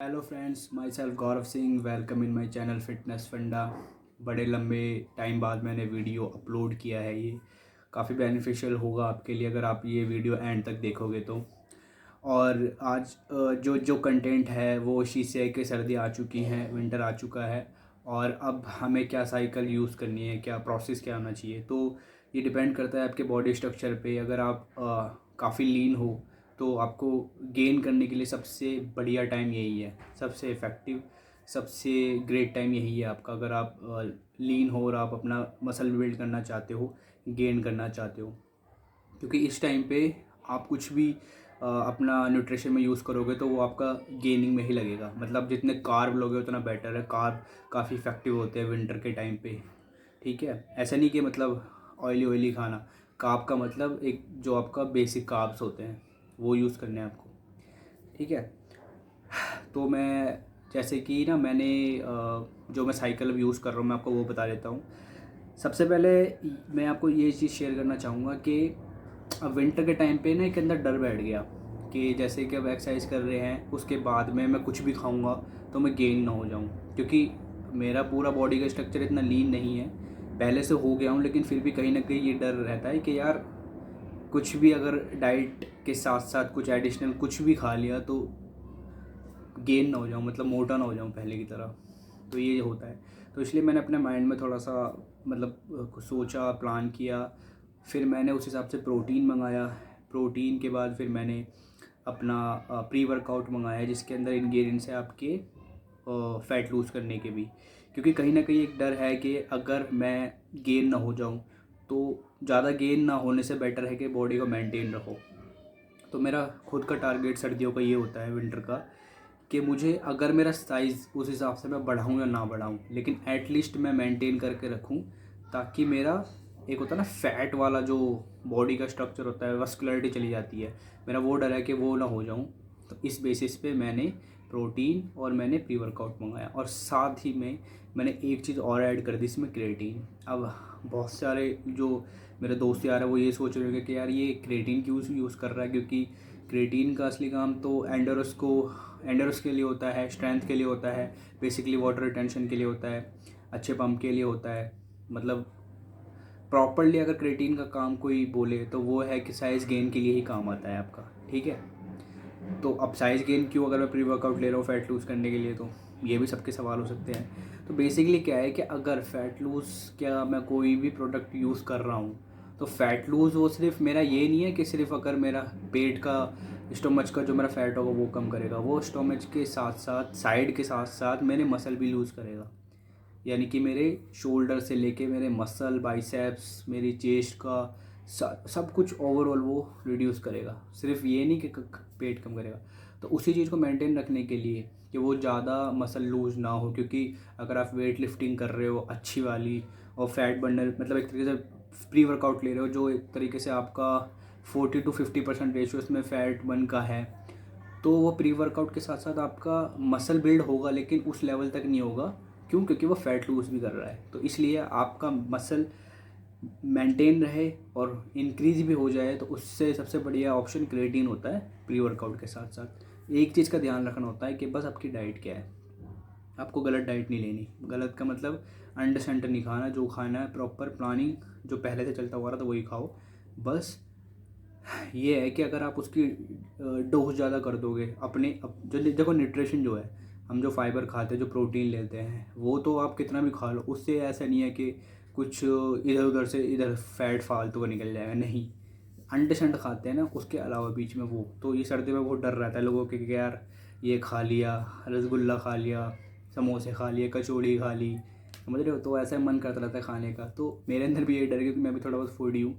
Hello friends, my self Gaurav Singh. Welcome in my channel fitness फंडा। बड़े लंबे टाइम बाद मैंने वीडियो अपलोड किया है। ये काफ़ी बेनिफिशियल होगा आपके लिए अगर आप ये वीडियो एंड तक देखोगे तो। और आज जो जो कंटेंट है वो शीशे है कि सर्दी आ चुकी हैं, विंटर आ चुका है और अब हमें क्या साइकिल यूज़ करनी है, क्या प्रोसेस क्या होना चाहिए। तो ये डिपेंड करता है आपके बॉडी स्ट्रक्चर पे। अगर आप काफ़ी लीन हो तो आपको गेन करने के लिए सबसे बढ़िया टाइम यही है, सबसे इफ़ेक्टिव, सबसे ग्रेट टाइम यही है आपका। अगर आप लीन हो और आप अपना मसल बिल्ड करना चाहते हो, गेन करना चाहते हो, क्योंकि इस टाइम पे आप कुछ भी अपना न्यूट्रिशन में यूज़ करोगे तो वो आपका गेनिंग में ही लगेगा। मतलब जितने कार्ब लोगे उतना बेटर है। कार्ब काफ़ी इफ़ेक्टिव होते हैं विंटर के टाइम पे। ठीक है, ऐसा नहीं कि मतलब ऑयली ऑयली खाना। कार्ब का मतलब एक जो आपका बेसिक कार्ब्स होते हैं वो यूज़ करने हैं आपको। ठीक है, तो मैं जैसे कि ना मैंने जो मैं साइकिल यूज़ कर रहा हूँ मैं आपको वो बता देता हूँ। सबसे पहले मैं आपको ये चीज़ शेयर करना चाहूँगा कि अब विंटर के टाइम पे ना एक अंदर डर बैठ गया कि जैसे कि अब एक्सरसाइज कर रहे हैं उसके बाद में मैं कुछ भी खाऊंगा तो मैं गेन ना हो जाऊं, क्योंकि मेरा पूरा बॉडी का स्ट्रक्चर इतना लीन नहीं है। पहले से हो गया हूं लेकिन फिर भी कहीं ना कहीं ये डर रहता है कि यार कुछ भी अगर डाइट के साथ साथ कुछ एडिशनल कुछ भी खा लिया तो गेन ना हो जाऊँ, मतलब मोटा ना हो जाऊँ पहले की तरह। तो ये होता है। तो इसलिए मैंने अपने माइंड में थोड़ा सा मतलब सोचा, प्लान किया। फिर मैंने उस हिसाब से प्रोटीन मंगाया। प्रोटीन के बाद फिर मैंने अपना प्री वर्कआउट मंगाया जिसके अंदर इंग्रेडिएंट्स है आपके फ़ैट लूज़ करने के भी, क्योंकि कहीं ना कहीं एक डर है कि अगर मैं गेन ना हो जाऊं तो ज़्यादा गेन ना होने से बेटर है कि बॉडी को मेंटेन रखो। तो मेरा खुद का टारगेट सर्दियों का ये होता है, विंटर का, कि मुझे अगर मेरा साइज़ उस हिसाब से मैं बढ़ाऊँ या ना बढ़ाऊँ लेकिन एटलीस्ट मैं मेंटेन करके रखूँ, ताकि मेरा एक होता है ना फैट वाला जो बॉडी का स्ट्रक्चर होता है, वस्कुलरिटी चली जाती है, मेरा वो डर है कि वो ना हो जाऊँ। तो इस बेसिस पे मैंने प्रोटीन और मैंने प्री वर्कआउट मंगाया और साथ ही में मैंने एक चीज़ और ऐड कर दी इसमें, क्रिएटिन। अब बहुत सारे जो मेरे दोस्त यार है वो ये सोच रहे होंगे कि यार ये क्रिएटिन क्यों यूज़ कर रहा है, क्योंकि क्रिएटिन का असली काम तो एंडोरस के लिए होता है, स्ट्रेंथ के लिए होता है, बेसिकली वाटर रिटेंशन के लिए होता है, अच्छे पंप के लिए होता है। मतलब प्रॉपरली अगर क्रिएटिन का काम कोई बोले तो वो है कि साइज़ गेन के लिए ही काम आता है आपका। ठीक है, तो अब साइज़ गेन क्यों अगर मैं प्री वर्कआउट ले रहा हूँ फ़ैट लूज़ करने के लिए, तो ये भी सबके सवाल हो सकते हैं। तो बेसिकली क्या है कि अगर फ़ैट लूज़ क्या मैं कोई भी प्रोडक्ट यूज़ कर रहा हूँ तो फ़ैट लूज़ वो सिर्फ मेरा ये नहीं है कि सिर्फ अगर मेरा पेट का स्टोमच का जो मेरा फ़ैट होगा वो कम करेगा, वो स्टोमच के साथ साथ साइड के साथ साथ मेरे मसल भी लूज़ करेगा। यानी कि मेरे शोल्डर से लेके मेरे मसल, बाइसेप्स, मेरी चेस्ट का सब कुछ ओवरऑल वो रिड्यूस करेगा। सिर्फ ये नहीं कि पेट कम करेगा। तो उसी चीज़ को मेंटेन रखने के लिए कि वो ज़्यादा मसल लूज ना हो, क्योंकि अगर आप वेट लिफ्टिंग कर रहे हो अच्छी वाली और फैट बर्नर मतलब एक तरीके से प्री वर्कआउट ले रहे हो जो एक तरीके से आपका 40 to 50% रेशियो इसमें फ़ैट बर्न का है, तो वो प्री वर्कआउट के साथ साथ आपका मसल बिल्ड होगा लेकिन उस लेवल तक नहीं होगा। क्यों? क्योंकि वो फैट लूज़ भी कर रहा है। तो इसलिए आपका मसल मेंटेन रहे और इंक्रीज भी हो जाए तो उससे सबसे बढ़िया ऑप्शन क्रिएटिन होता है प्री वर्कआउट के साथ साथ। एक चीज़ का ध्यान रखना होता है कि बस आपकी डाइट क्या है। आपको गलत डाइट नहीं लेनी। गलत का मतलब अंडर सेंटर नहीं खाना, जो खाना है प्रॉपर प्लानिंग जो पहले से चलता हुआ रहा था वही खाओ। बस ये है कि अगर आप उसकी डोज ज़्यादा कर दोगे अपने जो देखो न्यूट्रिशन जो है, हम जो फाइबर खाते हैं, जो प्रोटीन लेते हैं, वो तो आप कितना भी खा लो, उससे ऐसा नहीं है कि कुछ इधर उधर से इधर फैट फालतू का निकल जाएगा। नहीं, अंडशंड खाते हैं ना, उसके अलावा बीच में वो तो ये सर्दी में बहुत डर रहता है लोगों के कि यार ये खा लिया, रसगुल्ला खा लिया, समोसे खा लिए, कचौड़ी खा ली, समझ रहे हो, तो ऐसा मन करता रहता है खाने का। तो मेरे अंदर भी ये डर है क्योंकि मैं भी थोड़ा बहुत फूडी हूँ,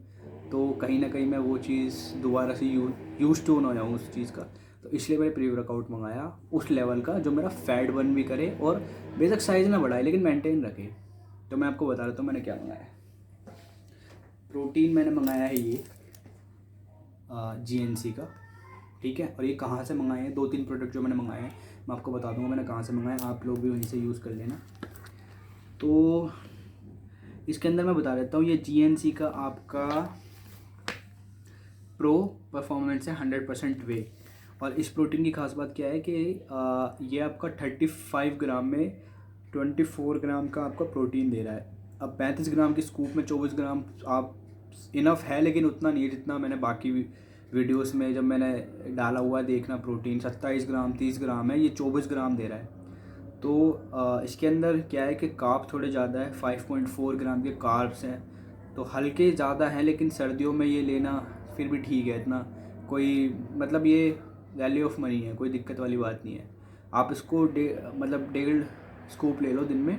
तो कहीं ना कहीं मैं वो चीज़ दोबारा से यूज टू ना जाऊँ उस चीज़ का। तो इसलिए मैंने प्री वर्कआउट मंगाया उस लेवल का जो मेरा फैट बर्न भी करे और बेशक साइज़ ना बढ़ाए लेकिन मेंटेन रखे। तो मैं आपको बता देता हूँ मैंने क्या मंगाया। प्रोटीन मैंने मंगाया है ये GNC का। ठीक है, और ये कहाँ से मंगाए हैं, 2-3 प्रोडक्ट जो मैंने मंगाए हैं मैं आपको बता दूंगा मैंने कहाँ से मंगाए, आप लोग भी वहीं से यूज़ कर लेना। तो इसके अंदर मैं बता देता हूँ, ये GNC का आपका प्रो परफॉर्मेंस है 100% वे, और इस प्रोटीन की खास बात क्या है कि ये आपका 35 ग्राम में 24 ग्राम का आपका प्रोटीन दे रहा है। अब 35 ग्राम की स्कूप में 24 ग्राम आप इनफ है, लेकिन उतना नहीं है जितना मैंने बाकी वीडियोस में जब मैंने डाला हुआ है देखना। प्रोटीन 27 ग्राम 30 ग्राम है, ये 24 ग्राम दे रहा है। तो इसके अंदर क्या है कि कार्ब थोड़े ज़्यादा है, 5.4 ग्राम के कार्ब्स हैं, तो हल्के ज़्यादा हैं, लेकिन सर्दियों में ये लेना फिर भी ठीक है। इतना कोई मतलब ये वैल्यू ऑफ मनी है, कोई दिक्कत वाली बात नहीं है। आप इसको मतलब 1.5 स्कूप ले लो दिन में,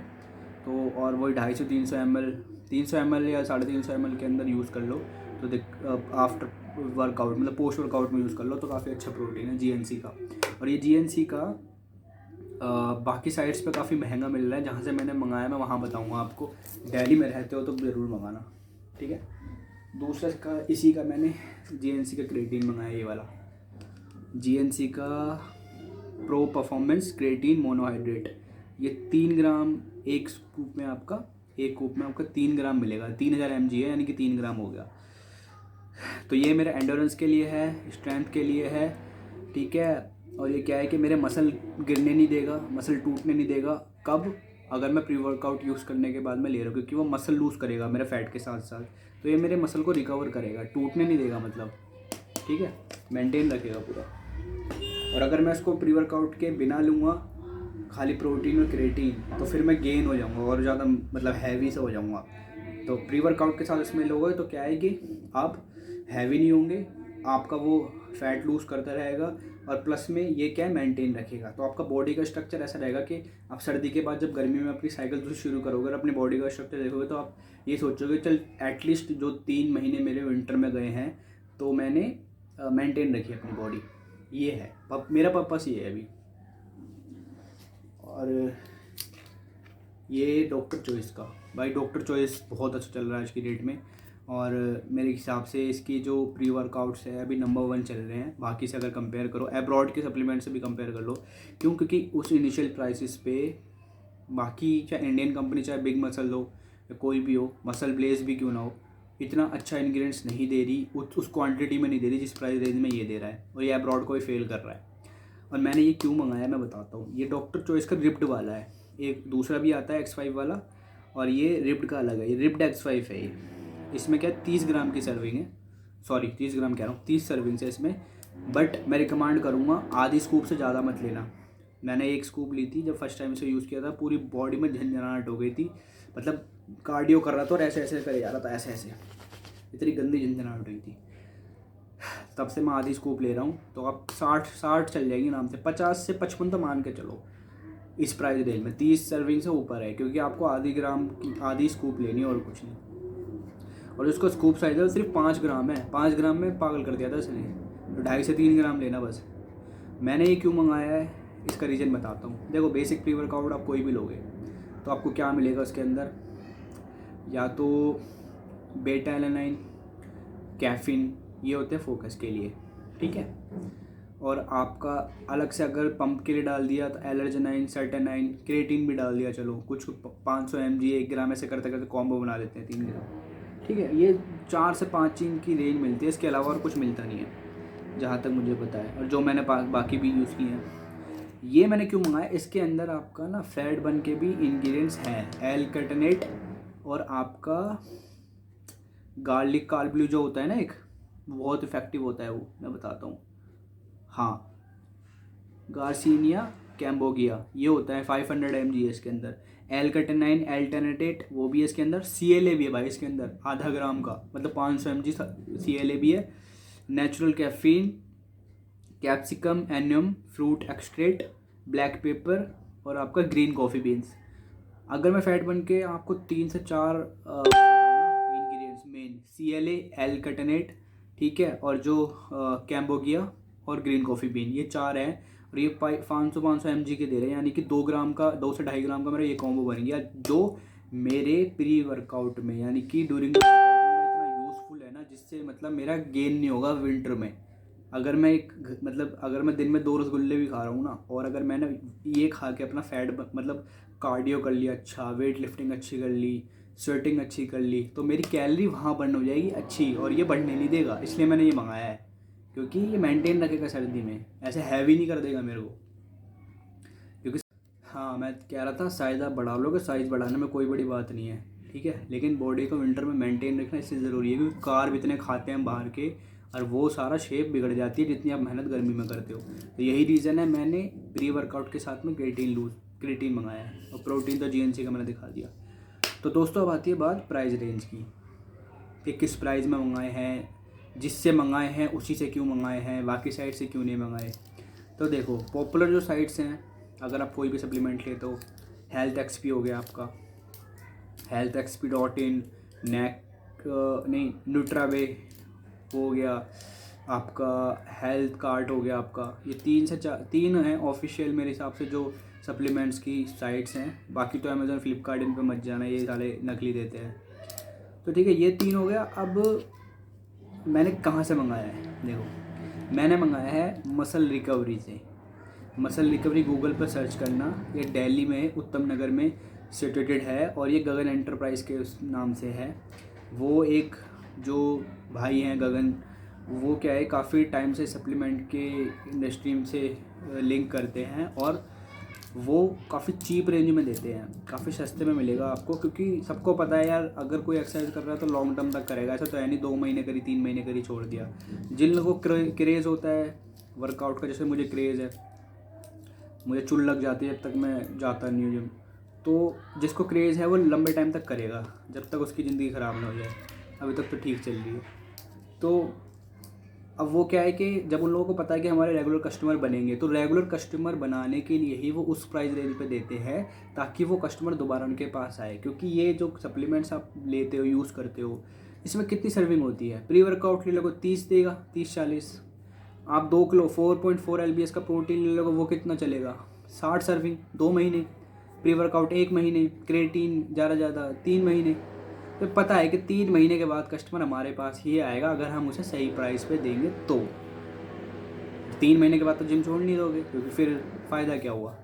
तो और वही 250 से 300 ml या 350 ml के अंदर यूज़ कर लो। तो आफ्टर वर्कआउट मतलब पोस्ट वर्कआउट में यूज़ कर लो, तो काफ़ी अच्छा प्रोटीन है GNC का। और ये GNC का बाकी साइट्स पे काफ़ी महंगा मिल रहा है। जहाँ से मैंने मंगाया मैं वहाँ बताऊँगा आपको। दिल्ली में रहते हो तो ज़रूर मंगाना, ठीक है। दूसरा का इसी का मैंने GNC का क्रिएटिन मंगाया, ये वाला GNC का प्रो परफॉर्मेंस क्रिएटिन मोनोहाइड्रेट। ये 3 ग्राम एक कूप में आपका 3 ग्राम मिलेगा। 3000 mg है, यानी कि 3 ग्राम हो गया। तो ये मेरे एंडोरेंस के लिए है, स्ट्रेंथ के लिए है, ठीक है। और ये क्या है कि मेरे मसल गिरने नहीं देगा, मसल टूटने नहीं देगा। कब? अगर मैं प्री वर्कआउट यूज़ करने के बाद मैं ले रहा हूँ, क्योंकि वो मसल लूज़ करेगा मेरे फैट के साथ साथ। तो ये मेरे मसल को रिकवर करेगा, टूटने नहीं देगा मतलब, ठीक है, मेंटेन रखेगा पूरा। और अगर मैं इसको प्री वर्कआउट के बिना लूँगा, खाली प्रोटीन और क्रिएटिन, तो फिर मैं गेन हो जाऊँगा और ज़्यादा मतलब हैवी सा हो जाऊँगा। तो प्री वर्कआउट के साथ इसमें लोगे तो क्या है कि आप हैवी नहीं होंगे, आपका वो फैट लूज़ करता रहेगा, और प्लस में ये क्या है मेंटेन रखेगा। तो आपका बॉडी का स्ट्रक्चर ऐसा रहेगा कि आप सर्दी के बाद जब गर्मी में अपनी साइकिल शुरू करोगे और अपनी बॉडी का स्ट्रक्चर देखोगे, तो आप ये सोचोगे चल एटलीस्ट जो 3 महीने मेरे विंटर में गए हैं तो मैंने मेंटेन रखी अपनी बॉडी। ये है मेरा पर्पस, ये है अभी। और ये डॉक्टर चॉइस का, भाई डॉक्टर चॉइस बहुत अच्छा चल रहा है आज की डेट में। और मेरे हिसाब से इसकी जो प्री वर्कआउट्स है अभी नंबर 1 चल रहे हैं। बाकी से अगर कंपेयर करो, एब्रॉड के सप्लीमेंट से भी कंपेयर कर लो। क्यों? क्योंकि उस इनिशियल प्राइसेस पे बाकी चाहे इंडियन कंपनी, चाहे बिग मसल हो या कोई भी हो, मसल ब्लेज भी क्यों ना हो, इतना अच्छा इंग्रेडिएंट्स नहीं दे रही, उस क्वांटिटी में नहीं दे रही जिस प्राइस रेंज में ये दे रहा है। और ये एब्रॉड को ही फेल कर रहा है। और मैंने ये क्यों मंगाया मैं बताता हूँ। ये डॉक्टर चॉइस का रिप्ड वाला है, एक दूसरा भी आता है X5 वाला, और ये रिप्ड का अलग है। ये रिप्ड X5 है। ये इसमें क्या 30 ग्राम की सर्विंग है, सॉरी 30 ग्राम कह रहा हूँ, 30 सर्विंग्स है इसमें। बट मैं रिकमेंड करूँगा आधी स्कूप से ज़्यादा मत लेना। मैंने 1 स्कूप ली थी, जब फर्स्ट टाइम इसे यूज़ किया था पूरी बॉडी में झंझनाहट हो गई थी। मतलब कार्डियो कर रहा था और ऐसे ऐसे करे जा रहा था, ऐसे ऐसे, इतनी गंदी झंझनाहट हुई थी। तब से मैं आधी स्कूप ले रहा हूँ। तो आप 60 चल जाएगी आराम से, 50 से 55 तो मान के चलो इस प्राइस रेंज में। 30 सर्विंग से ऊपर है, क्योंकि आपको आधी स्कूप लेनी है और कुछ नहीं। और उसका स्कूप साइज है सिर्फ 5 ग्राम है। 5 ग्राम में पागल कर दिया था इसने, तो 2.5 से 3 ग्राम लेना बस। मैंने ये क्यों मंगाया है इसका रीज़न बताता हूँ। देखो, बेसिक प्री वर्कआउट आप कोई भी लोगे तो आपको क्या मिलेगा उसके अंदर, या तो बेटा एलानाइन, कैफीन, ये होते हैं फोकस के लिए, ठीक है। और आपका अलग से अगर पंप के लिए डाल दिया तो एलर्जेनाइन, सर्टेनाइन, क्रिएटिन भी डाल दिया। चलो कुछ 500 mg 1 ग्राम ऐसे करते करते कॉम्बो बना देते हैं 3 ग्राम, ठीक है। ये 4 से 5 चीन की रेंज मिलती है, इसके अलावा और कुछ मिलता नहीं है जहाँ तक मुझे पता है, और जो मैंने बाकी भी यूज़ किए हैं। ये मैंने क्यों मंगाया, इसके अंदर आपका ना फैट बन के भी इंग्रेडिएंट्स हैं, एल-कार्टिनेट और आपका गार्लिक कार्ब्लू जो होता है ना एक, बहुत इफेक्टिव होता है वो, मैं बताता हूँ। हाँ, गार्सिनिया कैम्बोगिया ये होता है 500 mg है इसके अंदर। एल-कार्टिनाइन, एल्टर्नेटेट वो भी है इसके अंदर। CLA भी है भाई इसके अंदर, आधा ग्राम का, मतलब 500 mg CLA भी है। नेचुरल कैफीन, कैप्सिकम, एनियम, फ्रूट एक्सट्रैक्ट, ब्लैक पेपर और आपका ग्रीन कॉफ़ी बीन्स। अगर मैं फैट बन के आपको 3 से 4 इंग्रेडिएंट्स मेन, CLA, एल-कार्टिनेट, ठीक है, और जो कैम्बोगिया और ग्रीन कॉफ़ी बीन, ये 4 हैं। और ये 500 mg के दे रहे हैं, यानी कि 2 ग्राम का, 2 से 2.5 ग्राम का मेरा ये कॉम्बो बन गया, जो मेरे प्री वर्कआउट में यानी कि ड्यूरिंग इतना यूज़फुल है ना, जिससे मतलब मेरा गेन नहीं होगा विंटर में। अगर मैं अगर मैं दिन में 2 रसगुल्ले भी खा रहा हूँ ना, और अगर मैंने ये खा के अपना फैट मतलब कार्डियो कर लिया अच्छा, वेट लिफ्टिंग अच्छी कर ली, स्वेटिंग अच्छी कर ली, तो मेरी कैलोरी वहाँ बर्न हो जाएगी अच्छी, और ये बढ़ने नहीं देगा। इसलिए मैंने ये मंगाया है। क्योंकि ये मेंटेन रखेगा सर्दी में, ऐसे हैवी नहीं कर देगा मेरे को। क्योंकि हाँ, मैं कह रहा था साइज़ आप बढ़ा लोगे, साइज़ बढ़ाने में कोई बड़ी बात नहीं है, ठीक है, लेकिन बॉडी को विंटर में मेंटेन रखना इससे ज़रूरी है, क्योंकि कार्ब इतने खाते हैं बाहर के, और वो सारा शेप बिगड़ जाती है जितनी आप मेहनत गर्मी में करते हो। तो यही रीज़न है मैंने प्री वर्कआउट के साथ में क्रिएटिन मंगाया है, और प्रोटीन तो जीएनसी का मैंने दिखा दिया। तो दोस्तों अब आती है बात प्राइस रेंज की, कि किस प्राइस में मंगाए हैं, जिससे मंगाए हैं उसी से क्यों मंगाए हैं, बाकी साइट से क्यों नहीं मंगाए। तो देखो, पॉपुलर जो साइट्स हैं, अगर आप कोई भी सप्लीमेंट लेते हो, हेल्थ एक्सपी हो गया आपका, healthxp.in, नहीं न्यूट्रावे हो गया आपका, हेल्थ कार्ट हो गया आपका, ये 3 हैं ऑफिशियल मेरे हिसाब से जो सप्लीमेंट्स की साइट्स हैं। बाकी तो अमेज़न, फ्लिपकार्ट, इन पे मत जाना, ये सारे नकली देते हैं। तो ठीक है, ये 3 हो गया। अब मैंने कहाँ से मंगाया है, देखो मैंने मंगाया है मसल रिकवरी से। मसल रिकवरी गूगल पर सर्च करना, ये दिल्ली में उत्तम नगर में सिचुएटेड है, और ये गगन एंटरप्राइज के उस नाम से है। वो एक जो भाई हैं गगन, वो क्या है काफ़ी टाइम से सप्लीमेंट के इंडस्ट्री से लिंक करते हैं, और वो काफ़ी चीप रेंज में देते हैं, काफ़ी सस्ते में मिलेगा आपको। क्योंकि सबको पता है यार, अगर कोई एक्सरसाइज कर रहा है तो लॉन्ग टर्म तक करेगा, ऐसा तो है नहीं 2 महीने करी, 3 महीने करी, छोड़ दिया। जिन लोगों को क्रेज़ होता है वर्कआउट का, जैसे मुझे क्रेज़ है, मुझे चुल लग जाती है जब तक मैं जाता नहीं हूँ जिम, तो जिसको क्रेज़ है वो लंबे टाइम तक करेगा, जब तक उसकी ज़िंदगी ख़राब ना हो जाए। अभी तक तो ठीक चल रही है। तो अब वो क्या है कि जब उन लोगों को पता है कि हमारे रेगुलर कस्टमर बनेंगे, तो रेगुलर कस्टमर बनाने के लिए ही वो उस प्राइस रेंज पे देते हैं, ताकि वो कस्टमर दोबारा उनके पास आए। क्योंकि ये जो सप्लीमेंट्स आप लेते हो, यूज़ करते हो, इसमें कितनी सर्विंग होती है। प्री वर्कआउट ले लोगे 30 देगा, 30-40। आप 2 किलो 4.4 LBS का प्रोटीन ले लोगे, वो कितना चलेगा, 60 सर्विंग, 2 महीने। प्री वर्कआउट 1 महीने, क्रिएटिन ज़्यादा 3 महीने। तो पता है कि 3 महीने के बाद कस्टमर हमारे पास ही आएगा, अगर हम उसे सही प्राइस पे देंगे तो। 3 महीने के बाद तो जिम छोड़ नहीं दोगे, क्योंकि फिर फ़ायदा क्या हुआ,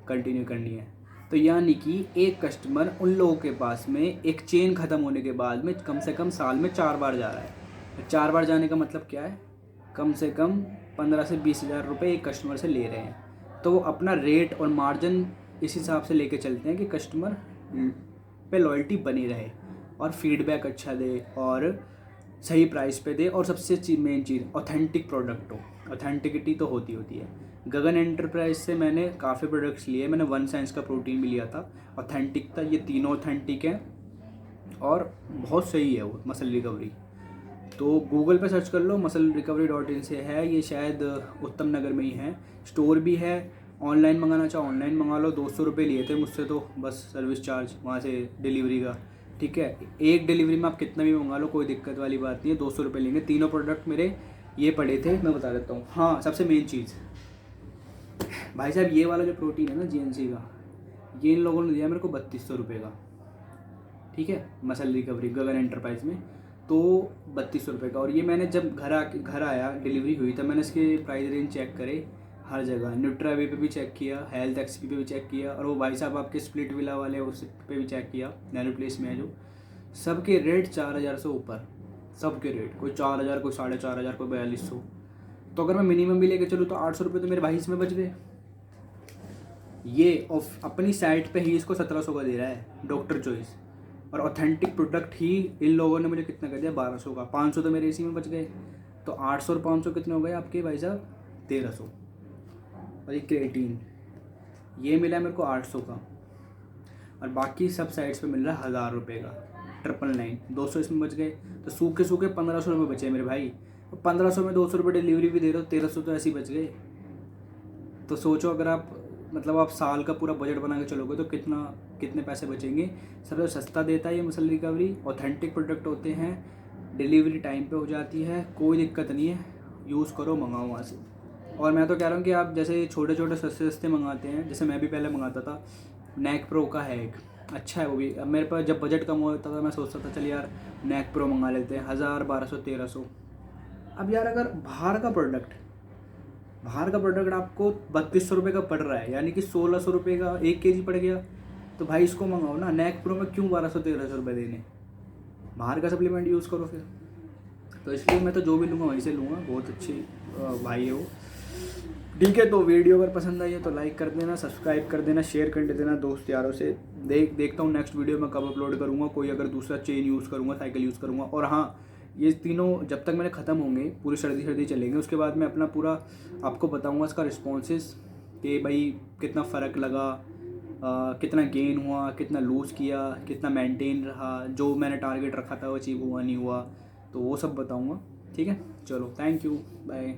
कंटिन्यू करनी है। तो यानी कि एक कस्टमर उन लोगों के पास में एक चेन ख़त्म होने के बाद में कम से कम साल में 4 बार जा रहा है। 4 बार जाने का मतलब क्या है, कम से कम 15 से 20 हज़ार रुपये एक कस्टमर से ले रहे हैं। तो वो अपना रेट और मार्जिन इस हिसाब से लेके चलते हैं कि कस्टमर पे लॉयल्टी बनी रहे, और फीडबैक अच्छा दे, और सही प्राइस पे दे, और सबसे मेन चीज़ ऑथेंटिक प्रोडक्ट हो। ऑथेंटिकिटी तो होती है। गगन एंटरप्राइज से मैंने काफ़ी प्रोडक्ट्स लिए, मैंने वन साइंस का प्रोटीन भी लिया था, ऑथेंटिक था। ये तीनों ऑथेंटिक हैं और बहुत सही है वो मसल रिकवरी। तो गूगल पे सर्च कर लो, musclerecovery.in से है ये, शायद उत्तम नगर में ही है, स्टोर भी है। ऑनलाइन मंगाना चाहो ऑनलाइन मंगा लो। 200 रुपये लिए थे मुझसे, तो बस सर्विस चार्ज वहाँ से डिलीवरी का, ठीक है। एक डिलीवरी में आप कितना भी मंगा लो, कोई दिक्कत वाली बात नहीं है, 200 रुपये लेंगे। तीनों प्रोडक्ट मेरे ये पड़े थे, मैं बता देता हूँ। हाँ, सबसे मेन चीज़ भाई साहब, ये वाला जो प्रोटीन है ना जीएनसी का, ये इन लोगों ने दिया मेरे को 3200 रुपये का, ठीक है, मसल रिकवरी गगन एंटरप्राइज में, तो 3200 रुपये का। और ये मैंने जब घर आया, डिलीवरी हुई, तब मैंने इसके प्राइस रेंज चेक करे हर जगह। न्यूट्रावे पे भी चेक किया, हेल्थ एक्सपी पे भी चेक किया, और वो भाई साहब आपके स्प्लिट विला वाले उस पे भी चेक किया, नैनो प्लेस में है जो, सबके रेट 4000 से ऊपर, सबके रेट, कोई 4000, कोई 4500, कोई 4200। तो अगर मैं मिनिमम भी लेके चलूँ तो 800 रुपये तो मेरे भाई इसमें बच गए। ये अपनी साइट पे ही इसको 1700 का दे रहा है, डॉक्टर चॉइस। और ऑथेंटिक प्रोडक्ट ही इन लोगों ने मुझे कितना कर दिया, 1200 का। 500 तो मेरे इसी में बच गए। तो 800 और 500 कितने हो गए आपके भाई साहब, 1300। और ये क्रिएटिन ये मिला मेरे को 800 का, और बाकी सब साइट्स पे मिल रहा है 1000 रुपये का, 999, 200 इसमें बच गए। तो सूखे 1500 रुपये बचे मेरे भाई। 1500 में 200 रुपये डिलीवरी भी दे रहे हो, 1300 तो ऐसे ही बच गए। तो सोचो, अगर आप मतलब आप साल का पूरा बजट बना के चलोगे तो कितने पैसे बचेंगे। सबसे सस्ता देता है ये मसल रिकवरी, ऑथेंटिक प्रोडक्ट होते हैं, डिलीवरी टाइम पे हो जाती है, कोई दिक्कत नहीं है, यूज़ करो, मंगाओ वहाँ से। और मैं तो कह रहा हूँ कि आप जैसे छोटे छोटे सस्ते मंगाते हैं, जैसे मैं भी पहले मंगाता था, नैक प्रो का है एक, अच्छा है वो भी। अब मेरे पास जब बजट कम होता था, मैं सोचता था चल यार नैक प्रो मंगा लेते हैं, 1000, 1200, 1300। अब यार अगर बाहर का प्रोडक्ट आपको 3200 रुपये का पड़ रहा है, यानी कि 1600 रुपये का 1 kg पड़ गया, तो भाई इसको मंगाओ ना। नैक प्रो में क्यों 1200-1300 रुपये देने, बाहर का सप्लीमेंट यूज़ करो फिर। तो इसलिए मैं तो जो भी लूँगा वहीं से लूँगा, बहुत अच्छी भाई है वो। ठीक है, तो वीडियो अगर पसंद आई है तो लाइक कर देना, सब्सक्राइब कर देना, शेयर कर देना दोस्त यारों से। देखता हूँ नेक्स्ट वीडियो में कब अपलोड करूँगा, कोई अगर दूसरा चेन यूज़ करूँगा, साइकिल यूज़ करूँगा। और हाँ, ये तीनों जब तक मेरे ख़त्म होंगे, पूरी सर्दी चलेंगे, उसके बाद मैं अपना पूरा आपको बताऊँगा इसका रिस्पॉन्सेस कि भाई कितना फ़र्क लगा, कितना गेन हुआ, कितना लूज़ किया, कितना मेंटेन रहा, जो मैंने टारगेट रखा था वो अचीव हुआ नहीं हुआ, तो वो सब बताऊँगा। ठीक है, चलो, थैंक यू, बाय।